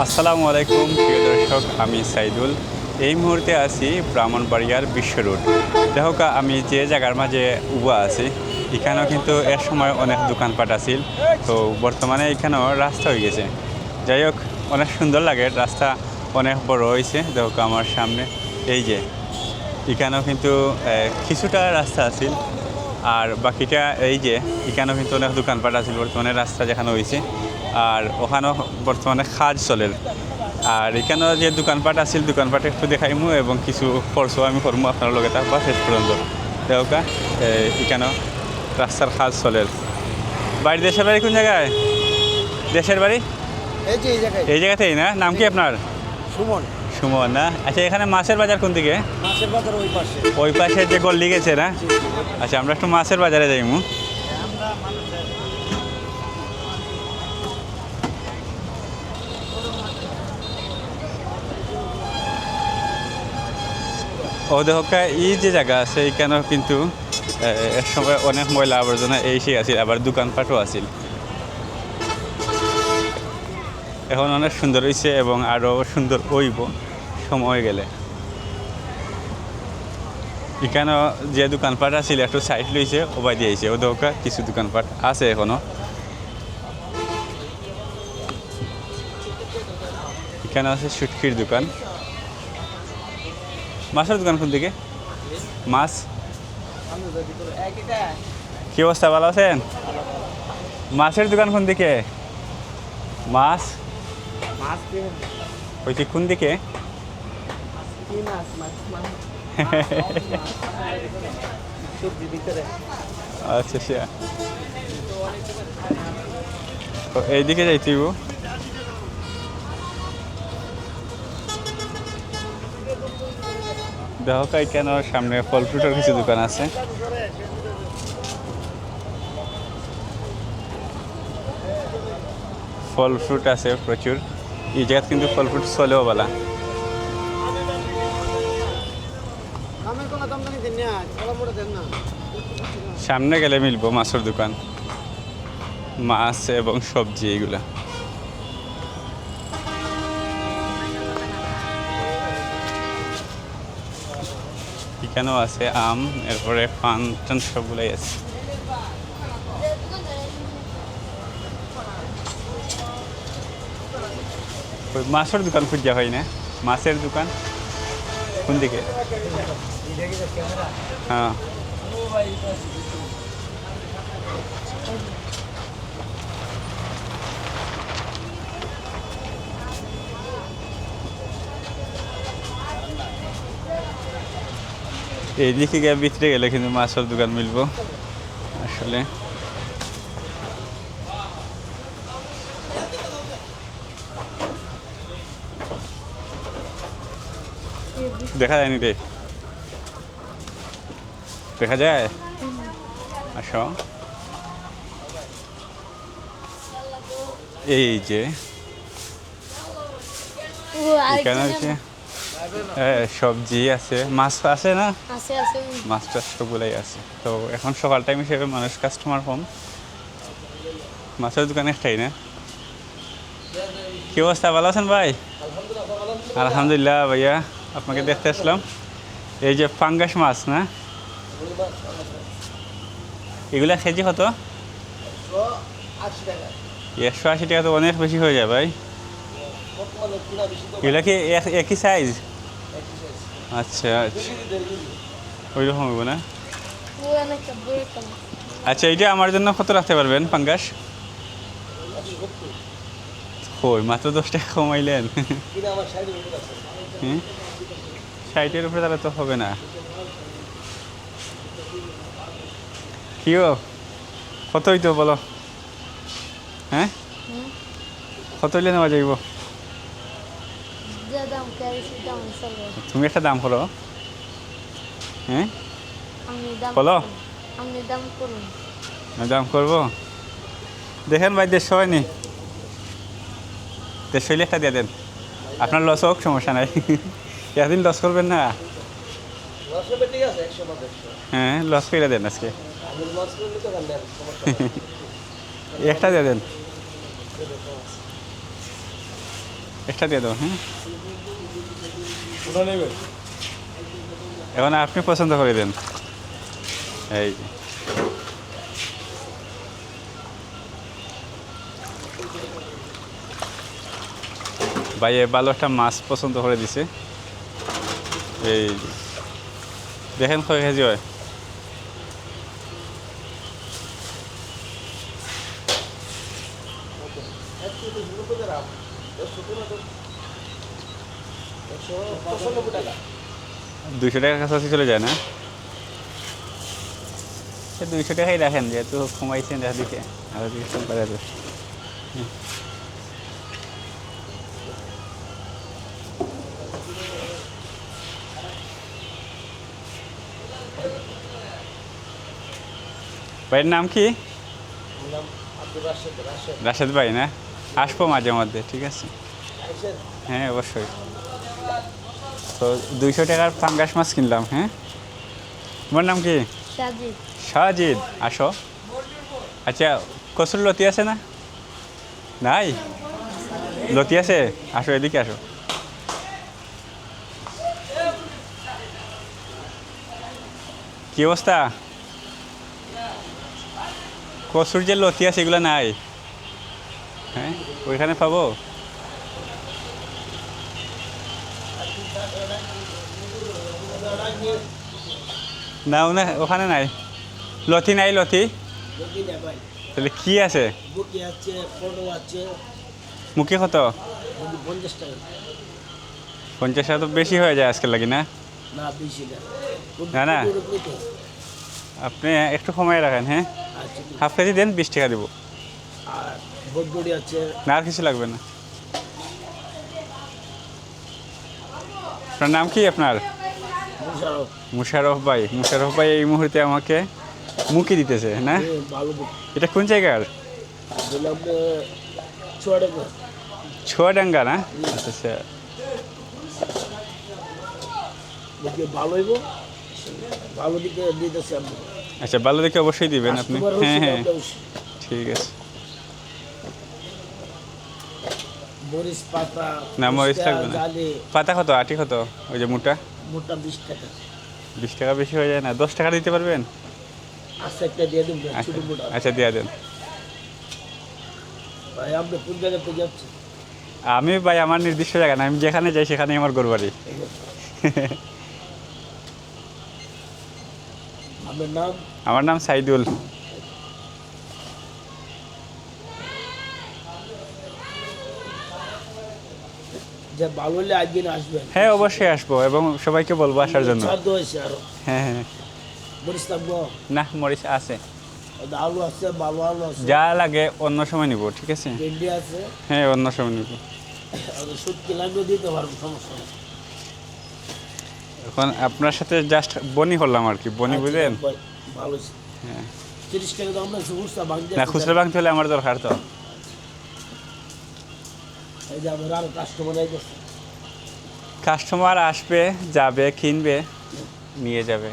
আসসালামু আলাইকুম প্রিয় দর্শক, আমি সাইদুল। এই মুহূর্তে আছি ব্রাহ্মণবাড়িয়ার বিশ্ব রোড। দেখোকা আমি যে জায়গার মাঝে উবা আছি, এখানেও কিন্তু এর সময় অনেক দোকানপাট আছিল। তো বর্তমানে এখানেও রাস্তা হয়ে গেছে। যাই হোক, অনেক সুন্দর লাগে, রাস্তা অনেক বড় হয়েছে। দেখোকা আমার সামনে এই যে এখানেও কিন্তু কিছুটা রাস্তা আছিল, আর বাকিটা এই যে এখানেও কিন্তু অনেক দোকানপাট আছিল। বর্তমানে রাস্তা যেখানে হয়েছে, আর ওখানেও বর্তমানে কাজ চলে। আর এখানেও যে দোকানপাট আছিল, দোকানপাট একটু দেখাইমু এবং কিছু খরচও আমি করবো আপনার লগে থাকবা শেষ পর্যন্ত। দেওকা এখানেও রাস্তার কাজ চলে। বাড়ি দেশের বাড়ি কোন জায়গায়? দেশের বাড়ি এই জায়গাতেই না? নাম কি আপনার? সুমন। সুমন না? আচ্ছা, এখানে মাছের বাজার কোন দিকে? মাছের বাজার ওই পাশে। ওই পাশে যে গল্লি গেছে না? আচ্ছা, আমরা একটু মাছের বাজারে যাইমু। ও দেখা এই যে জায়গা আছে, এইখানেও কিন্তু এক সময় অনেক ময়লা আবর্জনা এই সেই আছিল, আবার দোকানপাটও আছিল। এখন অনেক সুন্দর হয়েছে এবং আরও সুন্দর হইব সময় গেলে। এখানেও যে দোকানপাট আছিল একটু সাইড লইছে, ওবাই দিয়েছে। ও দেখা কিছু দোকানপাট আছে এখনও। এখানে আছে সুটকির দোকান। মাছের দোকান কোন দিকে? মাছ কি অবস্থা, ভালো আছেন? মাছের দোকান কোন দিকে? মাছ ওইটি কোন দিকে? আচ্ছা আচ্ছা, তো এইদিকে যাইতেইব। দেখো কেন সামনে ফল ফ্রুটের কিছু দোকান আছে। ফল ফ্রুট আছে প্রচুর। এই জায়গায় কিন্তু ফল ফ্রুট চলেও বলা। সামনে গেলে মিলবো মাছের দোকান, মাছ এবং সবজি এগুলা। এখানেও আছে আম, এরপরে পান টান সবগুলাই আছে। ওই মাছের দোকান খুঁজা হয় না? মাছের দোকান কোন দিকে? হ্যাঁ, এইদিকে গিয়ে ভিতরে গেলে কিন্তু মাছের দোকান মিলবো আসলে। দেখা যায়নি রে? দেখা যায়? আসো, এই যে এখানে হচ্ছে সবজি আছে, মাছ আছে না? মাছ টাছ সবগুলাই আছে। তো এখন সকাল টাইম হিসেবে মানুষ কাস্টমার কম, মাছের দোকানে একটাই না। কি অবস্থা, ভালো আছেন ভাই? আলহামদুলিল্লাহ ভাইয়া, আপনাকে দেখতে আসলাম। এই যে পাঙ্গাস মাছ না, এগুলা কেজি কত? 180 টাকা তো অনেক বেশি হয়ে যায় ভাই। এগুলা কি একই সাইজ? আচ্ছা আচ্ছা, ওই রকম হইব না? আচ্ছা, এইটা আমার জন্য কত রাখতে পারবেন পাঙ্গাস? কই মাত্র 10 টাকা কমাইলেন? 60-এর উপরে তাহলে তো হবে না। কিও কত হইতো বলো? হ্যাঁ, কত হইলে নেওয়া যাইব? তুমি একটা দাম করো। হ্যাঁ বলো, দাম করবো। দেখেন ভাই, 150 হয়নি? 150 হইলে একটা দিয়ে দেন। আপনার লস হোক, সমস্যা নাই। একদিন লস করবেন না? হ্যাঁ, লস করে দেন আজকে। একটা দিয়ে দেন। একটা দিয়ে দাও, হ্যাঁ। ওটা নেবে? এখন আপনি পছন্দ করে দেন। এই যে। ভাই ভালো একটা মাছ পছন্দ করে দিছে। এই যে। দেখেন কয় কেজি হয়। টাকা। 200 টাকার কাছাকাছি চলে যায় না? 200 টাকাই রাখেন, যেহেতু কমাইছেন দিকে আরো দিকে কম করা যাবে। ভাইয়ের নাম কি? রাশেদ ভাই না? আসবো মাঝে মধ্যে, ঠিক আছে। হ্যাঁ অবশ্যই। তো 200 টাকার পাঙ্গাস মাছ কিনলাম, হ্যাঁ। তোমার নাম কি? সাজিদ। সাজিদ, আসো। আচ্ছা, কসুর লতি আছে না? নাই লতি আছে? আসো এদিকে আসো। কি অবস্থা? কসুর যে লতি আছে এগুলো নাই, হ্যাঁ ওইখানে পাবো? না ওখানে নাই লতি, নাই লতি। তাহলে কি আছে? বুকি আছে, পনেরো আছে, মুখে কত? 50 টাকা। 50 টাকা তো বেশি হয়ে যায় আজকে লাগি না? না বেশি না, না। আপনি একটু সময় রাখেন, হ্যাঁ। আচ্ছা, হাফ কেজি দেন, 20 টাকা দেবো। আর ভোটবড়ি আছে। না আর কিছু লাগবে না। আপনার নাম কি আপনার? মুশারফ। মুশারফ ভাই। মুশারফ ভাই এই মুহূর্তে আমাকে মুখি দিতেছে না? ভালো বুক। এটা কোন জায়গার? বললাম ছোয়াড়ে ছোয়াডাঙ্গা না? আচ্ছা আচ্ছা। বুকি ভালো হইব, ভালো দিকে দিতেছে আপনি। আচ্ছা, ভালো দেখে অবশ্যই দিবেন আপনি। কাস্টমার হ্যাঁ হচ্ছে হ্যাঁ, আপনার উচিত। ঠিক আছে। মরিচ পাতা না, মরিচ উস্তা, লাগবে না। জালি, পাতা কত? আটি কত? ওই যে মোটা মোটা 20 টাকা। 20 টাকা বেশি হয়ে যায় না? 10 টাকা দিতে পারবেন? আচ্ছা একটা দিয়ে দিন ছোট আচ্ছা মোটা। আচ্ছা, দিয়ে দেন। ভাই আপনি কোন জায়গাতে যাচ্ছেন? আমি ভাই আমার নির্দিষ্ট জায়গা না, আমি যেখানে যাই সেখানেই আমার ঘর বাড়ি। আপনার নাম? আমার নাম সাইদুল। যে ভালো হলে একদিন আসবেন। হ্যাঁ অবশ্যই আসবো এবং সবাইকে বলবো আসার জন্য। ছাদ হয়েছে আরো। হ্যাঁ হ্যাঁ। মরিচ লাগবো? না, মরিচ আছে। আলু আছে, ভালো আলু আছে, যা লাগে অন্য সময় নিব, ঠিক আছে। ভেন্ডি আছে, হ্যাঁ অন্য সময় নিব। আর শুটকি লাগবে দিতে পারবো, সমস্যা নেই। এখন আপনার সাথে জাস্ট বনি হলাম আর কি, বনি বুঝলেন। আচ্ছা, ভালো আছে। হ্যাঁ। 30 টাকা তো আমরা খুচরা ভাঙতে না, খুচরা ভাঙতে হলে আমার দরকার তো। এই যে আমার আরো কাস্টমার আইতেছে। কাস্টমার আসবে, যাবে, কিনবে, নিয়ে যাবে।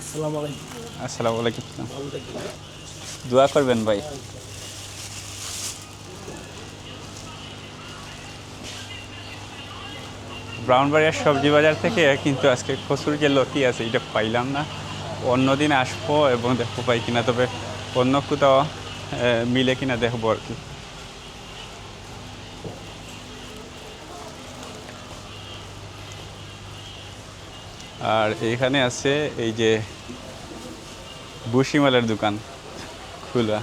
আসসালামু আলাইকুম। আসসালামু আলাইকুম। ভালো থাকবেন। দোয়া করবেন ভাই। ব্রাউনবাড়িয়ার সবজি বাজার থেকে কিন্তু আজকে কচুর যে লতি আছে এটা পাইলাম না। অন্যদিন আসবো এবং দেখবো পাই কিনা, তবে অন্য কোথাও মিলে কিনা দেখবো আর কি। আর এইখানে আছে এই যে বুশিমালের দোকান খোলা।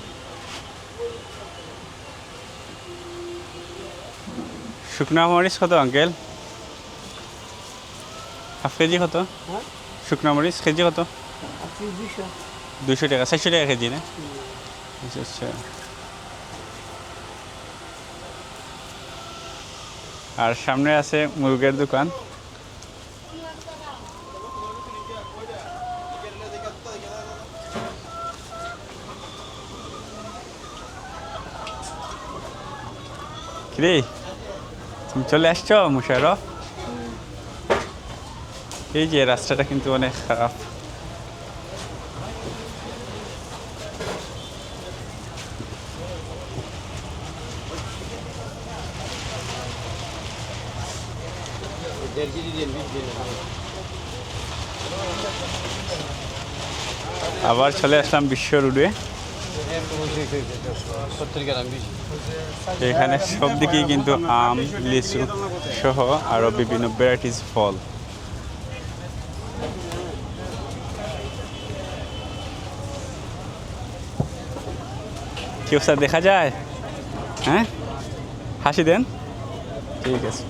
শুকনা মরিচ কত আঙ্কেল? হাফ কেজি কত? হ্যাঁ, শুকনা মরিচ কেজি কত? আপনি 200। 200 টাকা, 400 টাকা কেজি না? আচ্ছা আচ্ছা। আর সামনে আছে মুরগের দোকান। কিরে, তুমি চলে আসছো মুশারফ? এই যে রাস্তাটা কিন্তু অনেক খারাপ। আবার চলে আসলাম বিশ্ব রোডে। এখানে সব দিকেই কিন্তু আম, লিচু সহ আরও বিভিন্ন ভ্যারাইটিস ফল। কি অবস্থা দেখা যায়? হ্যাঁ, হাসি দেন। ঠিক আছে।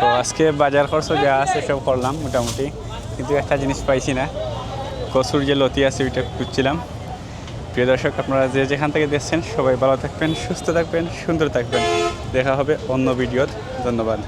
তো আজকে বাজার খরচ যা আছে সব করলাম মোটামুটি, কিন্তু একটা জিনিস পাইছি না, কচুর যে লতি আছে ওইটা খুঁজছিলাম। প্রিয় দর্শক, আপনারা যে যেখান থেকে দেখছেন সবাই ভালো থাকবেন, সুস্থ থাকবেন, সুন্দর থাকবেন। দেখা হবে অন্য ভিডিওতে। ধন্যবাদ।